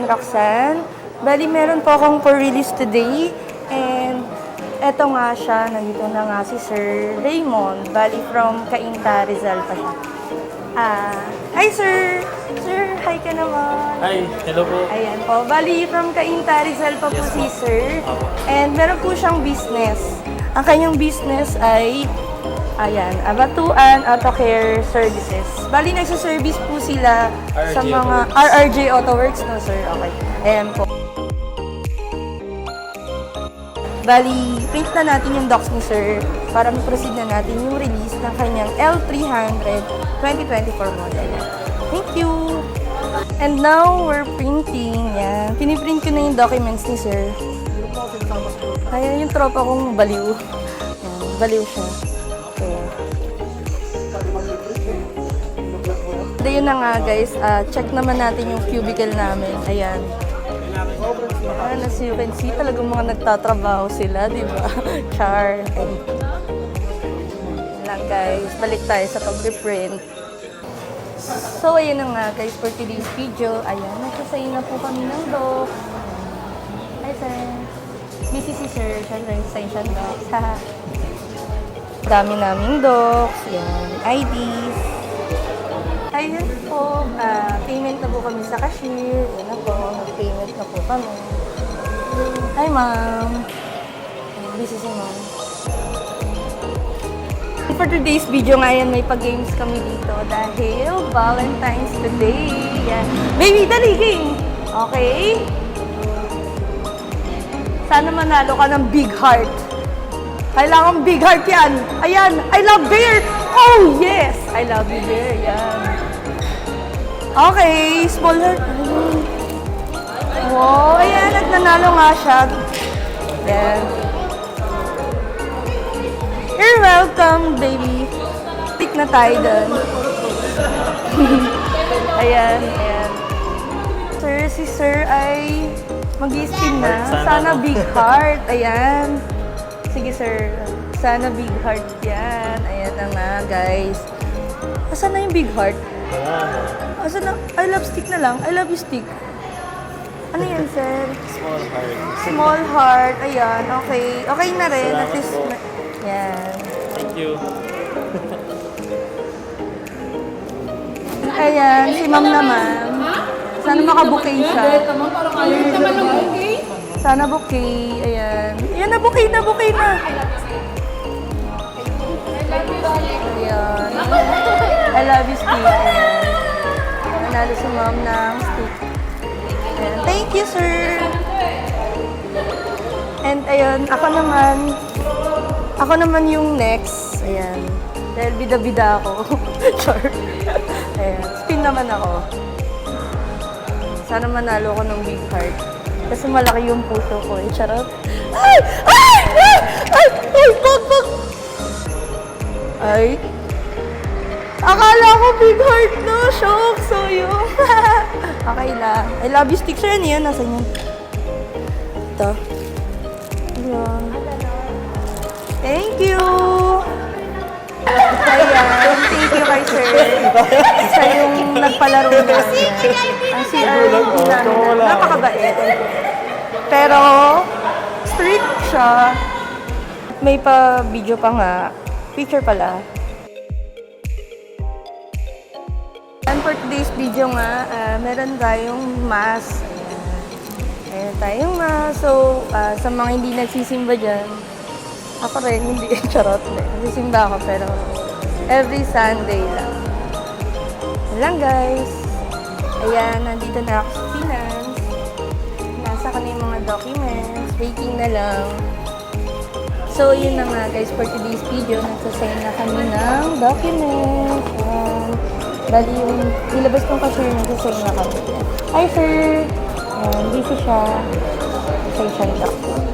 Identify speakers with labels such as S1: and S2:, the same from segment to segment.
S1: Roxanne. Bali, meron po akong for-release today. And eto nga siya, nandito na nga si Sir Raymond. Bali, from Cainta, Rizal pa siya. Hi Sir! Sir, hi ka naman.
S2: Hi, hello po.
S1: Ayan po. Bali, from Cainta, Rizal pa po si Sir. And meron po siyang business. Ang kanyang business ay ayan, Abatuan Auto Care Services. Bali, nagsaservice po sila sa mga RRJ Auto Works, no sir? Okay. Ayan po. Bali, print na natin yung docs ni sir para ma-proceed na natin yung release ng kanyang L300 2024 model. Thank you! And now, we're printing. Yan. Piniprint ko na yung documents ni sir. Ayan yung tropa kong baliw. Yan, baliw siya. So, yun na nga guys, check naman natin yung cubicle namin. Ayan. As you can see, talagang mga nagtatrabaho sila, di ba? Char. And lang guys, balik tayo sa pag-reprint. So, ayun na nga guys, for today's video. Ayan, nagsasayin na po kami ng doc. Hi sir. Busy si sir, siya nagsasayin siya ng docs. Dami naming docs. Yan, IDs. Ayun po, payment na po kami sa cashier. Yan na po, nag-payment na po kami. Hi ma'am. Busy si ma'am. For today's video ngayon, may pag-games kami dito dahil Valentine's today. Yan. Baby, dali game! Okay? Sana manalo ka ng big heart. Kailangan big heart yan. Ayan, I love bear. Oh, yes. I love you, bear. Yan. Okay, small heart. Wow, ayan, nagnanalo nga siya. Yan. You're welcome, baby. Pick na tayo dun. Ayan, ayan. Sir, si sir ay mag-i-spin na. Sana big heart. Ayan. Sige, sir. Sana big heart yan. Ayan na nga, guys. Asan na yung big heart? Asan na? I love stick na lang. I love you stick. Ano yan, sir?
S2: Small heart.
S1: Small heart. Ayan, okay. Okay na rin. At least, yan.
S2: Thank you.
S1: Ayan, si ma'am naman. Sana makabouquet siya. Sana bouquet. Ayan. Ayan na, bouquet na, bouquet na. Ayan. I love you, stick. Ayan. Nanalo si ma'am ng stick. Ayan. Thank you, sir. And ayun, ako naman yung next. Ayan. Dahil bida-bida ako. Char. Ayan. Spin naman ako. Sana manalo ko ng big heart. Kasi malaki yung puso ko eh. Charot. Ay! Ay! Ay! Ay! Ay! Bag! Bag! Ay! Akala ko big heart na. Shock! So yun. Okay lang. I love you stick. Sir, ano yan? Nasaan yan? Ito. Ayan. Thank you! Ayan. Thank you kay sir. Siya yung nagpalaro na. Ang CR namin. Napakabait. Pero, strict siya. May pa-video pa nga. Feature pala. And for today's video nga, meron tayong mask. Meron tayong mask. So, sa mga hindi nagsisimba dyan, ako rin, hindi. Charot. Nagsisimba ako, pero every Sunday lang. Yan lang, guys. Ayan, nandito na ako sa finance. Nasa ka na yung mga documents. Waiting na lang. So, yun na nga, guys. For today's video, nagsasign na kami ng documents. Bali yung nilabas kong cashier, nagsasign na kami. Hi, sir! Ayan, busy siya. Nagsasign siya ng documents.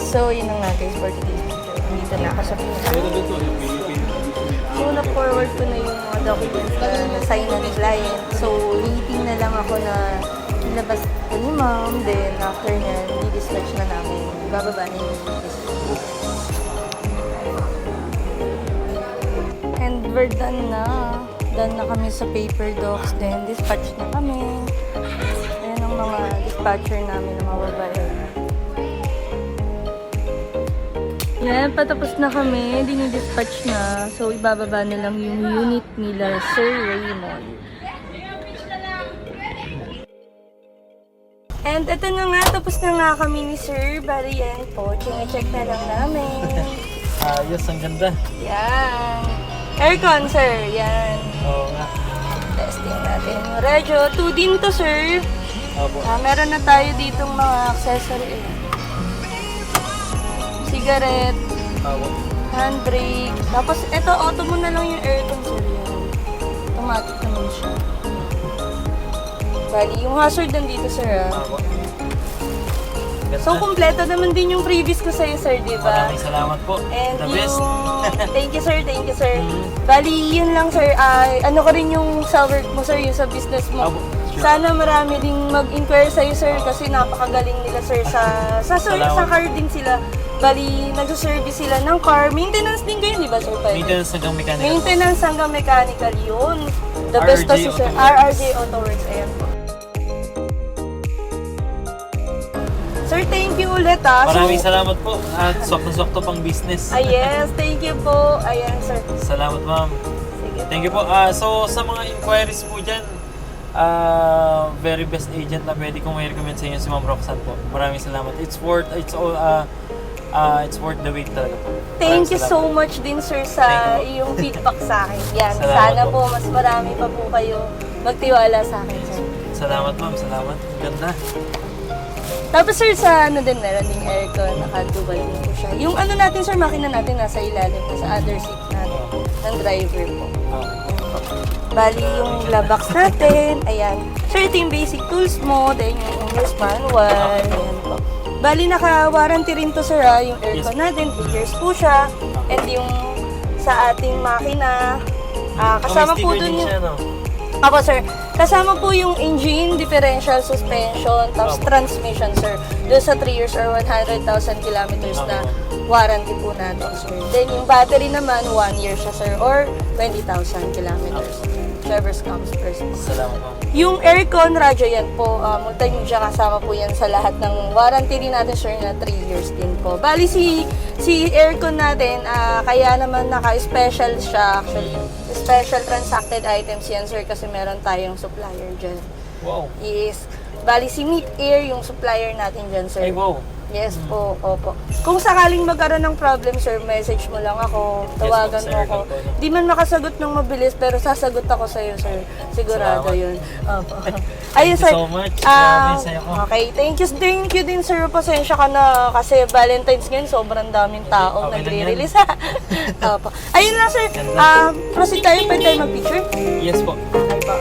S1: So, yun na nga guys for today's video. Dito na ako sa Pilipinas. So, na-forward ko na yung mga documents na na-sign na ni client. So, waiting na lang ako na ilabas ko ni ma'am. Then, after nyan, i-dispatch na namin. Bababa na yung dispatch. And we're done na. Done na kami sa paper docs. Then, dispatch na kami. Ayan ang mga dispatcher namin na mababayan. Yan, patapos na kami. Dinidispatch na. So, ibababa na lang yung unit nila, Sir Raymond. And ito na nga, tapos na nga kami ni Sir. Bali yan po. Check na lang namin.
S2: Ayos, ang ganda.
S1: Yan. Aircon, sir. Yan.
S2: Oo nga.
S1: Testing natin yung radyo. 2 din to, sir.
S2: Opo.
S1: Meron na tayo ditong mga accessory. Cigarette,
S2: Opo.
S1: handbrake. Tapos, ito, auto mo na lang yung aircon, sir. Yan. Automatic naman siya. Bali, yung hazard nandito, sir.
S2: Opo. Ganda.
S1: So, kumpleto naman din yung previous ko sa'yo, sir, di ba?
S2: Maraming salamat po.
S1: And
S2: The
S1: yung...
S2: best.
S1: Thank you, sir. Thank you, sir. Bali, yun lang, sir. Ano ko rin yung sa work mo, sir, yung sa business mo.
S2: Opo, sure.
S1: Sana marami ding mag-inquire sa'yo, sir, kasi napakagaling nila, sir. Sa
S2: Salamat.
S1: car din sila. Bali, nagsuservice sila ng car. Maintenance din kayo, di ba, sir? Pwede?
S2: Maintenance hanggang mechanical.
S1: Maintenance hanggang mechanical yun. The best to
S2: RRJ
S1: si sir.
S2: Autoworks.
S1: RRJ Autoworks. Ayan po. Sir, thank you ulit, ah.
S2: Maraming salamat po. At sakto-sakto pang business.
S1: Yes, thank you po. Ayan, sir.
S2: Salamat, ma'am.
S1: Sige.
S2: Thank you po. So, sa mga inquiries po dyan, very best agent na pwede kong i-recommend sa inyo si Ma'am Roxanne po. Maraming salamat. It's worth the wait talaga po.
S1: Thank
S2: Maraming
S1: you
S2: salamat.
S1: so much din, sir, sa iyong feedback sa akin. Yan,
S2: Salamat
S1: sana
S2: po.
S1: po mas marami pa po kayo magtiwala sa akin, sir.
S2: Salamat, ma'am. Salamat. Ganda.
S1: Tapos, sir, sa ano din, meron ding aircon, naka-dual din po siya. Yung ano natin, sir, makina natin nasa ilalim, sa other seat natin, ng driver po.
S2: Okay.
S1: Bali, yung glove box natin, ayan. Sir, ito yung basic tools mo, then yung owner's manual, ayan po. Bali, naka-warranty rin to, sir, yung aircon natin, 2 years po siya. And yung sa ating makina, kasama
S2: May
S1: po
S2: sticker
S1: dun
S2: din
S1: yung...
S2: siya, no?
S1: Apo, sir. Kasama po yung engine, differential suspension, tapos transmission, sir. Doon sa 3 years or 100,000 kilometers na warranty po natin, sir. Then yung battery naman, 1 year siya, sir, or 20,000 kilometers. Whichever comes first.
S2: Salamat, ma'am.
S1: Yung aircon, radyo yan po, multimedia kasama po yan sa lahat ng warranty din natin, sir, na 3 years din po. Bali, si aircon natin, kaya naman naka-special siya, actually. Special transacted items yan, sir, kasi meron tayong supplier dyan.
S2: Wow.
S1: Yes. Bali, si Meet Air yung supplier natin dyan, sir.
S2: Ay, wow.
S1: Yes po, opo. Kung sakaling magkaroon ng problem, sir, message mo lang ako, tawagan
S2: sir.
S1: mo ako. Di man makasagot ng mabilis, pero sasagot ako sa'yo, sir. Sigurado
S2: Salamat.
S1: yun. Opo. Ayun,
S2: Thank you
S1: sir.
S2: so much. Grabe, saya ko.
S1: Okay, thank you din, sir. Pasensya ka na kasi Valentine's ngayon, sobrang daming tao
S2: Okay lang
S1: nagre-release. Opo. Ayun lang, sir.
S2: Ganda.
S1: Proceed tayo, pwede tayo mag-picture?
S2: Yes po.
S1: Ay po.